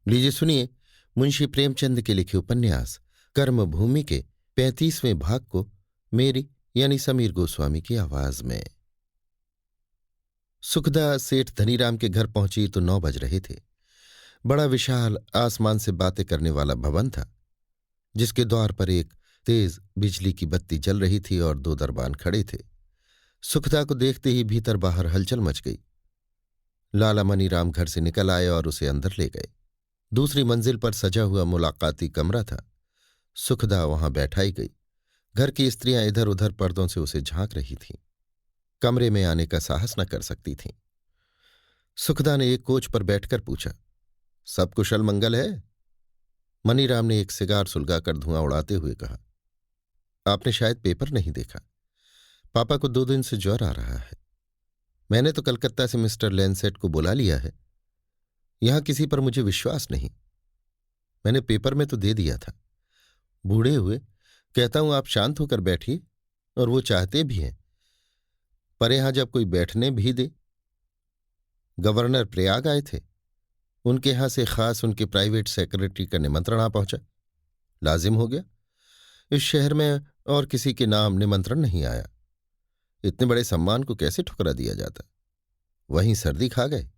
लीजिए सुनिए मुंशी प्रेमचंद के लिखे उपन्यास कर्मभूमि के 35वें भाग को मेरी यानी समीर गोस्वामी की आवाज में। सुखदा सेठ धनीराम के घर पहुंची तो 9 बज रहे थे। बड़ा विशाल आसमान से बातें करने वाला भवन था, जिसके द्वार पर एक तेज बिजली की बत्ती जल रही थी और 2 दरबान खड़े थे। सुखदा को देखते ही भीतर बाहर हलचल मच गई। लाला मनीराम घर से निकल आए और उसे अंदर ले गए। दूसरी मंजिल पर सजा हुआ मुलाकाती कमरा था। सुखदा वहां बैठाई गई। घर की स्त्रियां इधर उधर पर्दों से उसे झांक रही थीं। कमरे में आने का साहस न कर सकती थीं। सुखदा ने एक कोच पर बैठकर पूछा, सब कुशल मंगल है? मनीराम ने एक सिगार सुलगाकर धुआं उड़ाते हुए कहा, आपने शायद पेपर नहीं देखा। पापा को 2 दिन से ज्वर आ रहा है। मैंने तो कलकत्ता से मिस्टर लैंसेट को बुला लिया है। यहां किसी पर मुझे विश्वास नहीं। मैंने पेपर में तो दे दिया था। बूढ़े हुए कहता हूं आप शांत होकर बैठिए, और वो चाहते भी हैं। पर यहां जब कोई बैठने भी दे। गवर्नर प्रयाग आए थे। उनके यहां से खास उनके प्राइवेट सेक्रेटरी का निमंत्रण आ पहुंचा। लाजिम हो गया। इस शहर में और किसी के नाम निमंत्रण नहीं आया। इतने बड़े सम्मान को कैसे ठुकरा दिया जाता? वहीं सर्दी खा गए।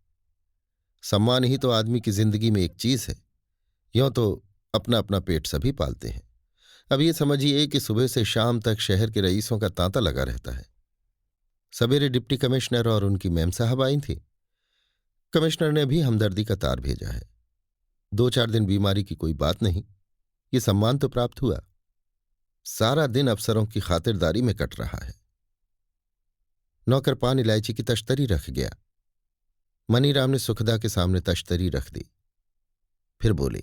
सम्मान ही तो आदमी की जिंदगी में एक चीज है। यों तो अपना अपना पेट सभी पालते हैं। अब ये समझिए कि सुबह से शाम तक शहर के रईसों का तांता लगा रहता है। सवेरे डिप्टी कमिश्नर और उनकी मैम साहब आई थी। कमिश्नर ने भी हमदर्दी का तार भेजा है। 2-4 दिन बीमारी की कोई बात नहीं। ये सम्मान तो प्राप्त हुआ। सारा दिन अफसरों की खातिरदारी में कट रहा है। नौकर पान इलायची की तश्तरी रख गया। मनीराम ने सुखदा के सामने तश्तरी रख दी। फिर बोले,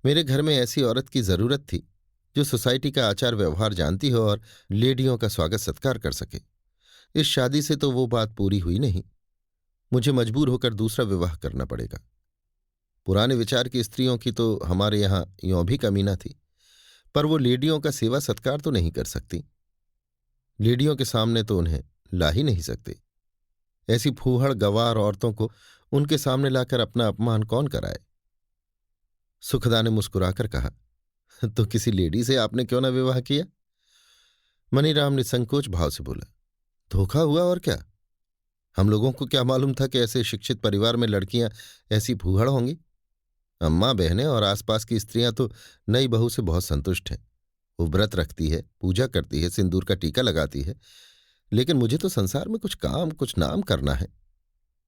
मेरे घर में ऐसी औरत की जरूरत थी जो सोसाइटी का आचार व्यवहार जानती हो और लेडियों का स्वागत सत्कार कर सके। इस शादी से तो वो बात पूरी हुई नहीं। मुझे मजबूर होकर दूसरा विवाह करना पड़ेगा। पुराने विचार की स्त्रियों की तो हमारे यहां यों भी कमी न थी, पर वो लेडियों का सेवा सत्कार तो नहीं कर सकती। लेडियों के सामने तो उन्हें ला ही नहीं सकते। ऐसी फूहड़ गवार औरतों को उनके सामने लाकर अपना अपमान कौन कराए? सुखदा ने मुस्कुराकर कहा, तो किसी लेडी से आपने क्यों ना विवाह किया? मनीराम ने संकोच भाव से बोला, धोखा हुआ और क्या। हम लोगों को क्या मालूम था कि ऐसे शिक्षित परिवार में लड़कियां ऐसी फूहड़ होंगी। अम्मा बहनें और आसपास की स्त्रियां तो नई बहू से बहुत संतुष्ट हैं। वो व्रत रखती है, पूजा करती है, सिंदूर का टीका लगाती है। लेकिन मुझे तो संसार में कुछ काम कुछ नाम करना है।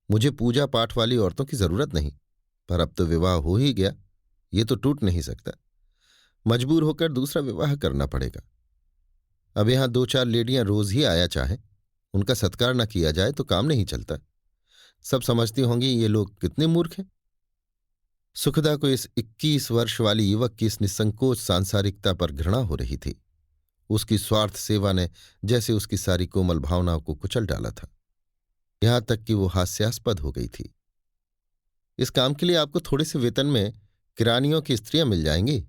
मुझे पूजा पाठ वाली औरतों की जरूरत नहीं। पर अब तो विवाह हो ही गया, ये तो टूट नहीं सकता। मजबूर होकर दूसरा विवाह करना पड़ेगा। अब यहां 2-4 लेडियां रोज ही आया चाहे, उनका सत्कार न किया जाए तो काम नहीं चलता। सब समझती होंगी ये लोग कितने मूर्ख हैं। सुखदा को इस 21 वर्ष वाली युवक की इस निसंकोच सांसारिकता पर घृणा हो रही थी। उसकी स्वार्थ सेवा ने जैसे उसकी सारी कोमल भावनाओं को कुचल डाला था। यहां तक कि वो हास्यास्पद हो गई थी। इस काम के लिए आपको थोड़े से वेतन में किरानियों की स्त्रियां मिल जाएंगी,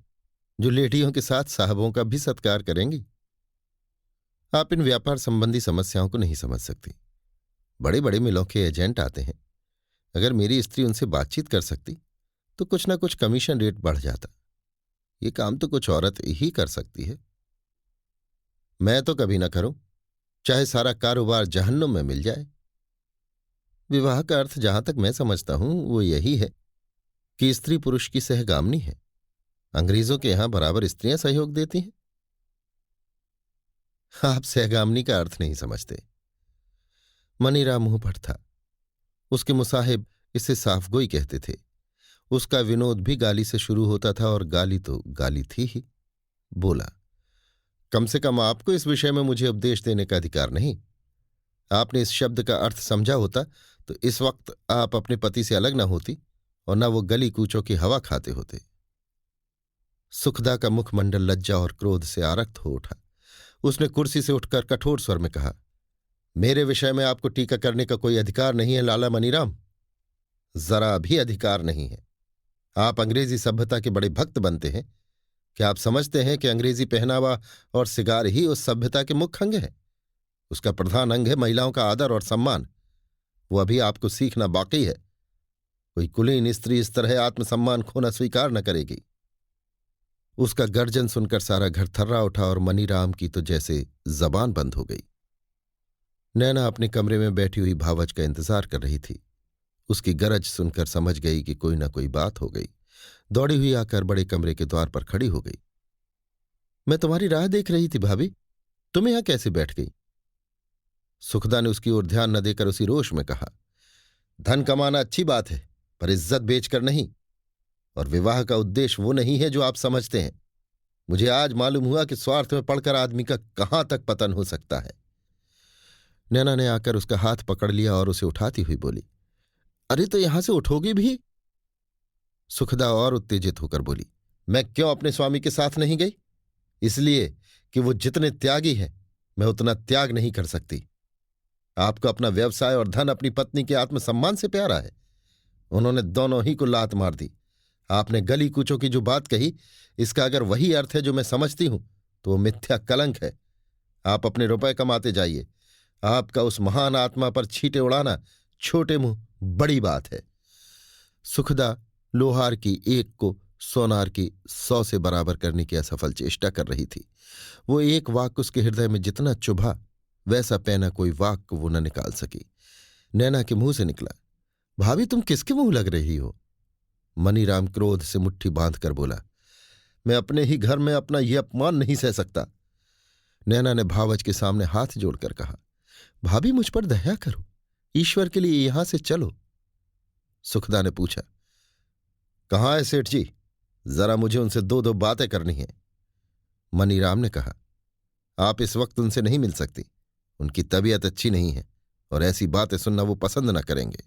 जो लेडियों के साथ साहबों का भी सत्कार करेंगी। आप इन व्यापार संबंधी समस्याओं को नहीं समझ सकती। बड़े बड़े मिलों के एजेंट आते हैं। अगर मेरी स्त्री उनसे बातचीत कर सकती तो कुछ ना कुछ कमीशन रेट बढ़ जाता। ये काम तो कुछ औरत ही कर सकती है। मैं तो कभी ना करूं, चाहे सारा कारोबार जहन्नुम में मिल जाए। विवाह का अर्थ जहां तक मैं समझता हूं वो यही है कि स्त्री पुरुष की सहगामनी है। अंग्रेजों के यहां बराबर स्त्रियां सहयोग देती हैं। आप सहगामनी का अर्थ नहीं समझते। मनीराम मुंह पर था। उसके मुसाहिब इसे साफगोई कहते थे। उसका विनोद भी गाली से शुरू होता था, और गाली तो गाली थी ही। बोला, कम से कम आपको इस विषय में मुझे उपदेश देने का अधिकार नहीं। आपने इस शब्द का अर्थ समझा होता तो इस वक्त आप अपने पति से अलग न होती और न वो गली कूचों की हवा खाते होते। सुखदा का मुखमंडल लज्जा और क्रोध से आरक्त हो उठा। उसने कुर्सी से उठकर कठोर स्वर में कहा, मेरे विषय में आपको टीका करने का कोई अधिकार नहीं है लाला मनीराम। जरा भी अधिकार नहीं है। आप अंग्रेजी सभ्यता के बड़े भक्त बनते हैं। क्या आप समझते हैं कि अंग्रेजी पहनावा और सिगार ही उस सभ्यता के मुख्य अंग है? उसका प्रधान अंग है महिलाओं का आदर और सम्मान। वो अभी आपको सीखना बाकी है। कोई कुलीन स्त्री इस तरह आत्मसम्मान खोना स्वीकार न करेगी। उसका गर्जन सुनकर सारा घर थर्रा उठा और मनीराम की तो जैसे जबान बंद हो गई। नैना अपने कमरे में बैठी हुई भावच का इंतजार कर रही थी। उसकी गरज सुनकर समझ गई कि कोई ना कोई बात हो गई। दौड़ी हुई आकर बड़े कमरे के द्वार पर खड़ी हो गई। मैं तुम्हारी राह देख रही थी भाभी, तुम यहां कैसे बैठ गई? सुखदा ने उसकी ओर ध्यान न देकर उसी रोष में कहा, धन कमाना अच्छी बात है, पर इज्जत बेचकर नहीं। और विवाह का उद्देश्य वो नहीं है जो आप समझते हैं। मुझे आज मालूम हुआ कि स्वार्थ में पड़कर आदमी का कहां तक पतन हो सकता है। नैना ने आकर उसका हाथ पकड़ लिया और उसे उठाती हुई बोली, अरे तो यहां से उठोगी भी? सुखदा और उत्तेजित होकर बोली, मैं क्यों अपने स्वामी के साथ नहीं गई? इसलिए कि वो जितने त्यागी हैं मैं उतना त्याग नहीं कर सकती। आपको अपना व्यवसाय और धन अपनी पत्नी के आत्मसम्मान से प्यारा है। उन्होंने दोनों ही को लात मार दी। आपने गली कूचों की जो बात कही, इसका अगर वही अर्थ है जो मैं समझती हूं तो वो मिथ्या कलंक है। आप अपने रुपए कमाते जाइए। आपका उस महान आत्मा पर छींटे उड़ाना छोटे मुंह बड़ी बात है। सुखदा लोहार की एक को सोनार की 100 से बराबर करने की असफल चेष्टा कर रही थी। वो एक वाक्य उसके हृदय में जितना चुभा, वैसा पैना कोई वाक्य वो न निकाल सकी। नैना के मुंह से निकला, भाभी तुम किसके मुंह लग रही हो? मनीराम क्रोध से मुट्ठी बांधकर बोला, मैं अपने ही घर में अपना यह अपमान नहीं सह सकता। नैना ने भावच के सामने हाथ जोड़कर कहा, भाभी मुझ पर दया करो, ईश्वर के लिए यहां से चलो। सुखदा ने पूछा, कहाँ है सेठ जी? जरा मुझे उनसे दो दो बातें करनी हैं। मनीराम ने कहा, आप इस वक्त उनसे नहीं मिल सकती। उनकी तबीयत अच्छी नहीं है और ऐसी बातें सुनना वो पसंद न करेंगे।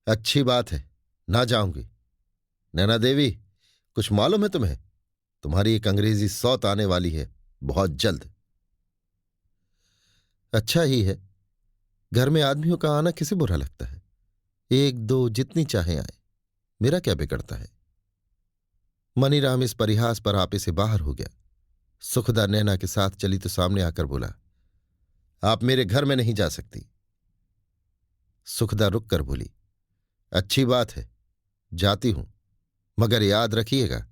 अच्छी बात है, ना जाऊंगी। नैना देवी, कुछ मालूम है तुम्हें? तुम्हारी एक अंग्रेजी सौत आने वाली है बहुत जल्द। अच्छा ही है, घर में आदमियों का आना किसे बुरा लगता है? एक दो जितनी चाहे आए, मेरा क्या बिगड़ता है? मनीराम इस परिहास पर आपे से बाहर हो गया। सुखदा नैना के साथ चली तो सामने आकर बोला, आप मेरे घर में नहीं जा सकती। सुखदा रुक कर बोली, अच्छी बात है, जाती हूं, मगर याद रखिएगा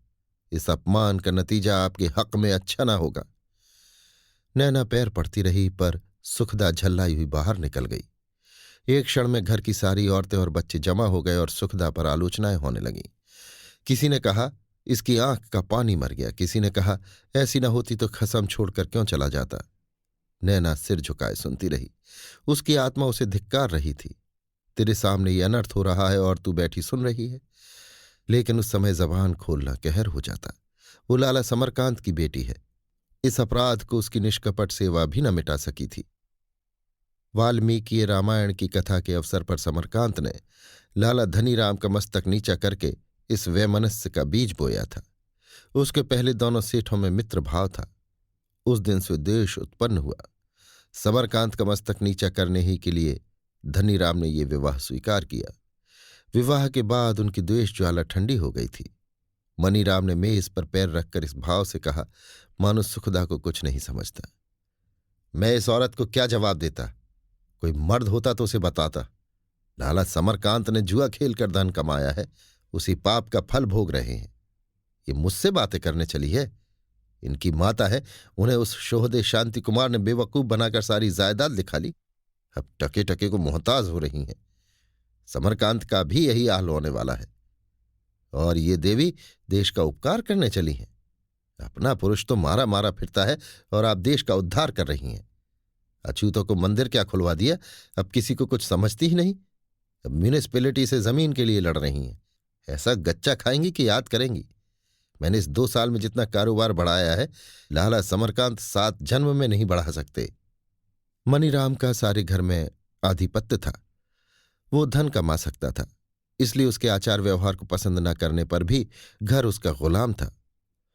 इस अपमान का नतीजा आपके हक में अच्छा ना होगा। नैना पैर पड़ती रही, पर सुखदा झल्लाई हुई बाहर निकल गई। एक क्षण में घर की सारी औरतें और बच्चे जमा हो गए और सुखदा पर आलोचनाएं होने लगीं। किसी ने कहा, इसकी आंख का पानी मर गया। किसी ने कहा, ऐसी न होती तो खसम छोड़कर क्यों चला जाता। नैना सिर झुकाए सुनती रही। उसकी आत्मा उसे धिक्कार रही थी। तेरे सामने ये अनर्थ हो रहा है और तू बैठी सुन रही है। लेकिन उस समय जबान खोलना कहर हो जाता। वो लाला समरकांत की बेटी है। इस अपराध को उसकी निष्कपट सेवा भी न मिटा सकी थी। वाल्मीकि रामायण की कथा के अवसर पर समरकांत ने लाला धनीराम का मस्तक नीचा करके इस वैमनस्य का बीज बोया था। उसके पहले दोनों सेठों में मित्र भाव था। उस दिन से द्वेष उत्पन्न हुआ। समरकांत का मस्तक नीचा करने ही के लिए धनीराम ने ये विवाह स्वीकार किया। विवाह के बाद उनकी द्वेष ज्वाला ठंडी हो गई थी। मनीराम ने मेज पर पैर रखकर इस भाव से कहा, मानो सुखदा को कुछ नहीं समझता। मैं इस औरत को क्या जवाब देता? कोई मर्द होता तो उसे बताता। लाला समरकांत ने जुआ खेलकर धन कमाया है, उसी पाप का फल भोग रहे हैं। ये मुझसे बातें करने चली है। इनकी माता है, उन्हें उस शोहदे शांति कुमार ने बेवकूफ बनाकर सारी जायदाद लिखा ली। अब टके टके को मोहताज हो रही हैं। समरकांत का भी यही हाल होने वाला है। और ये देवी देश का उपकार करने चली हैं। अपना पुरुष तो मारा मारा फिरता है और आप देश का उद्धार कर रही हैं। अछूतों को मंदिर क्या खुलवा दिया, अब किसी को कुछ समझती ही नहीं। अब म्यूनिसिपैलिटी से जमीन के लिए लड़ रही हैं। ऐसा गच्चा खाएंगी कि याद करेंगी। मैंने इस 2 साल में जितना कारोबार बढ़ाया है, लाला समरकांत 7 जन्म में नहीं बढ़ा सकते। मनीराम का सारे घर में आधिपत्य था। वो धन कमा सकता था, इसलिए उसके आचार व्यवहार को पसंद न करने पर भी घर उसका गुलाम था।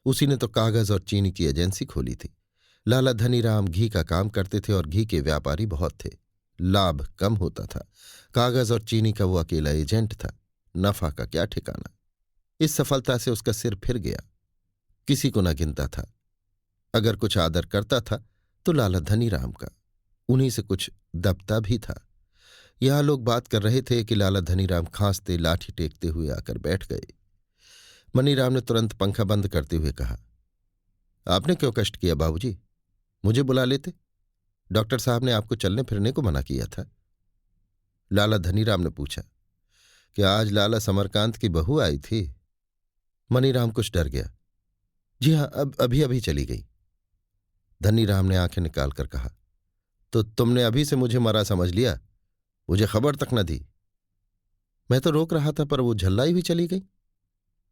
उसी ने तो कागज और चीनी की एजेंसी खोली थी। लाला धनीराम घी का काम करते थे और घी के व्यापारी बहुत थे। लाभ कम होता था। कागज और चीनी का वो अकेला एजेंट था। नफा का क्या ठिकाना। इस सफलता से उसका सिर फिर गया। किसी को न गिनता था। अगर कुछ आदर करता था तो लाला धनीराम का। उन्हीं से कुछ दबता भी था। यहां लोग बात कर रहे थे कि लाला धनीराम खांसते लाठी टेकते हुए आकर बैठ गए। मनीराम ने तुरंत पंखा बंद करते हुए कहा, आपने क्यों कष्ट किया बाबूजी? मुझे बुला लेते। डॉक्टर साहब ने आपको चलने फिरने को मना किया था। लाला धनीराम ने पूछा, कि आज लाला समरकांत की बहू आई थी? मनीराम कुछ डर गया। जी हां, अब अभी अभी चली गई। धनीराम ने आंखें निकालकर कहा, तो तुमने अभी से मुझे मरा समझ लिया? मुझे खबर तक न दी। मैं तो रोक रहा था पर वो झल्लाई हुई चली गई।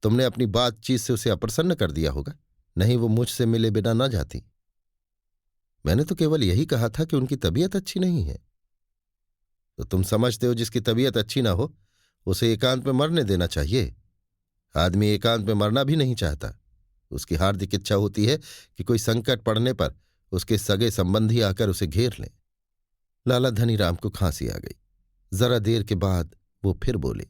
तुमने अपनी बातचीत से उसे अप्रसन्न कर दिया होगा, नहीं वो मुझसे मिले बिना न जाती। मैंने तो केवल यही कहा था कि उनकी तबीयत अच्छी नहीं है। तो तुम समझते हो जिसकी तबीयत अच्छी ना हो उसे एकांत में मरने देना चाहिए। आदमी एकांत में मरना भी नहीं चाहता। उसकी हार्दिक इच्छा होती है कि कोई संकट पड़ने पर उसके सगे संबंधी आकर उसे घेर लें। लाला धनीराम को खांसी आ गई। जरा देर के बाद वो फिर बोले,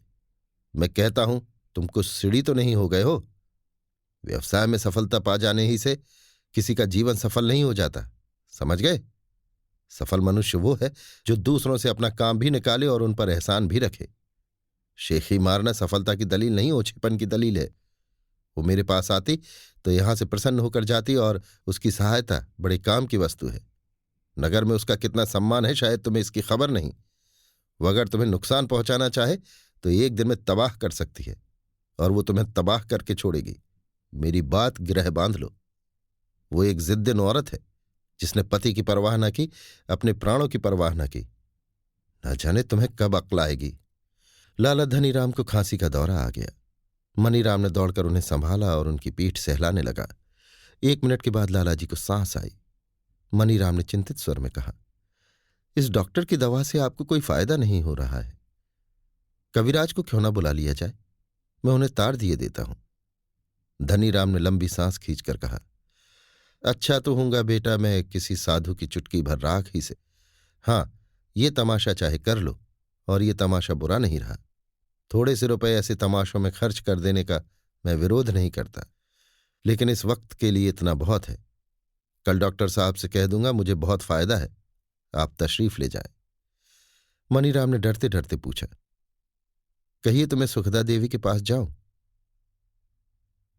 मैं कहता हूं तुम कुछ सीढ़ी तो नहीं हो गए हो? व्यवसाय में सफलता पा जाने ही से किसी का जीवन सफल नहीं हो जाता, समझ गए? सफल मनुष्य वो है जो दूसरों से अपना काम भी निकाले और उन पर एहसान भी रखे। शेखी मारना सफलता की दलील नहीं, ओछेपन की दलील है। वो मेरे पास आती तो यहां से प्रसन्न होकर जाती और उसकी सहायता बड़े काम की वस्तु है। नगर में उसका कितना सम्मान है शायद तुम्हें इसकी खबर नहीं। वो अगर तुम्हें नुकसान पहुंचाना चाहे तो एक दिन में तबाह कर सकती है और वो तुम्हें तबाह करके छोड़ेगी। मेरी बात गिरह बांध लो। वो एक जिद्दिन औरत है जिसने पति की परवाह न की, अपने प्राणों की परवाह न की। न जाने तुम्हें कब अक्ल आएगी। लाला धनीराम को खांसी का दौरा आ गया। मनीराम ने दौड़कर उन्हें संभाला और उनकी पीठ सहलाने लगा। 1 मिनट के बाद लालाजी को सांस आई। मनीराम ने चिंतित स्वर में कहा, इस डॉक्टर की दवा से आपको कोई फायदा नहीं हो रहा है। कविराज को क्यों ना बुला लिया जाए? मैं उन्हें तार दिए देता हूं। धनीराम ने लंबी सांस खींचकर कहा, अच्छा तो हूंगा बेटा मैं किसी साधु की चुटकी भर राख ही से। हां, ये तमाशा चाहे कर लो और ये तमाशा बुरा नहीं रहा। थोड़े से रुपए ऐसे तमाशों में खर्च कर देने का मैं विरोध नहीं करता, लेकिन इस वक्त के लिए इतना बहुत है। कल डॉक्टर साहब से कह दूंगा मुझे बहुत फायदा है, आप तशरीफ ले जाएं। मनीराम ने डरते डरते पूछा, कहिए तो मैं सुखदा देवी के पास जाऊं?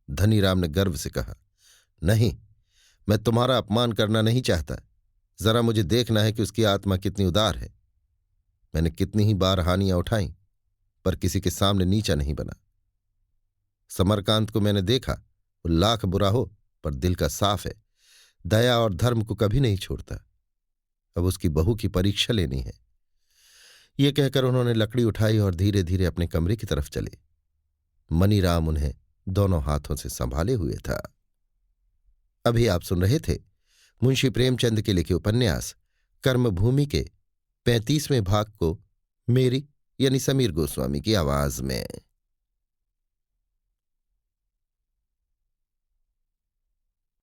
धनीराम ने गर्व से कहा, नहीं, मैं तुम्हारा अपमान करना नहीं चाहता। जरा मुझे देखना है कि उसकी आत्मा कितनी उदार है। मैंने कितनी ही बार हानियां उठाई पर किसी के सामने नीचा नहीं बना। समरकांत को मैंने देखा, वो लाख बुरा हो पर दिल का साफ है, दया और धर्म को कभी नहीं छोड़ता। अब उसकी बहू की परीक्षा लेनी है। ये कहकर उन्होंने लकड़ी उठाई और धीरे धीरे अपने कमरे की तरफ चले। मनीराम उन्हें दोनों हाथों से संभाले हुए था। अभी आप सुन रहे थे मुंशी प्रेमचंद के लिखे उपन्यास कर्मभूमि के 35वें भाग को मेरी यानी समीर गोस्वामी की आवाज में।